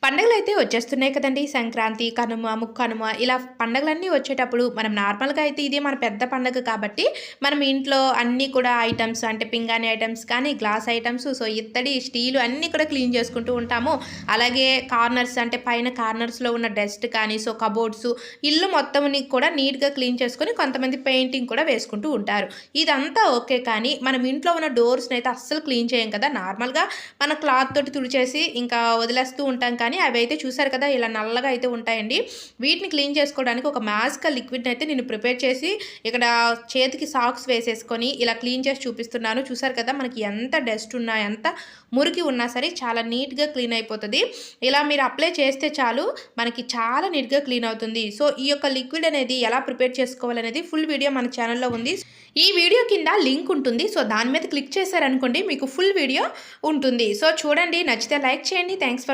పండుగలైతే వచ్చేస్తున్నాయి కదండీ! సంక్రాంతి, కనుమ, ముక్కనుమ ఇలా పండుగలన్నీ వచ్చేటప్పుడు మనం నార్మల్‌గా అయితే ఇది మన పెద్ద పండగ కాబట్టి, మనం ఇంట్లో అన్నీ కూడా ఐటెమ్స్ అంటే పింగాణీ ఐటెమ్స్ కానీ, గ్లాస్ ఐటెమ్స్, సో ఇత్తడి, స్టీలు అన్నీ కూడా క్లీన్ చేసుకుంటూ ఉంటాము. అలాగే కార్నర్స్ అంటే పైన కార్నర్స్‌లో ఉన్న డస్ట్ కానీ, సో కబోర్డ్స్ ఇల్లు మొత్తంని కూడా నీట్‌గా క్లీన్ చేసుకొని కొంతమంది పెయింటింగ్ కూడా వేసుకుంటూ ఉంటారు. ఇదంతా ఓకే. కానీ మనం ఇంట్లో ఉన్న డోర్స్‌నైతే అస్సలు క్లీన్ చేయం కదా! నార్మల్‌గా మన క్లాత్ తోటి తుడిచేసి ఇంకా వదిలేస్తూ ఉంటాం కానీ అవైతే చూసారు కదా ఇలా నల్లగా అయితే ఉంటాయండి. వీటిని క్లీన్ చేసుకోవడానికి ఒక మాస్క్ లిక్విడ్‌ని అయితే నేను ప్రిపేర్ చేసి ఇక్కడ చేతికి సాక్స్ వేసేసుకొని ఇలా క్లీన్ చేసి చూపిస్తున్నాను. చూసారు కదా మనకి ఎంత డస్ట్ ఉన్నా, ఎంత మురికి ఉన్నా సరే చాలా నీట్‌గా క్లీన్ అయిపోతది. ఇలా మీరు అప్లై చేస్తే చాలు మనకి చాలా నీట్‌గా క్లీన్ అవుతుంది. సో ఈ యొక్క లిక్విడ్ అనేది ఎలా ప్రిపేర్ చేసుకోవాలనేది ఫుల్ వీడియో మన ఛానెల్‌లో ఉంది. ఈ వీడియో కింద లింక్ ఉంటుంది. సో దాని మీద క్లిక్ చేశారనుకోండి మీకు ఫుల్ వీడియో ఉంటుంది. సో చూడండి, నచ్చితే లైక్ చేయండి. Thanks for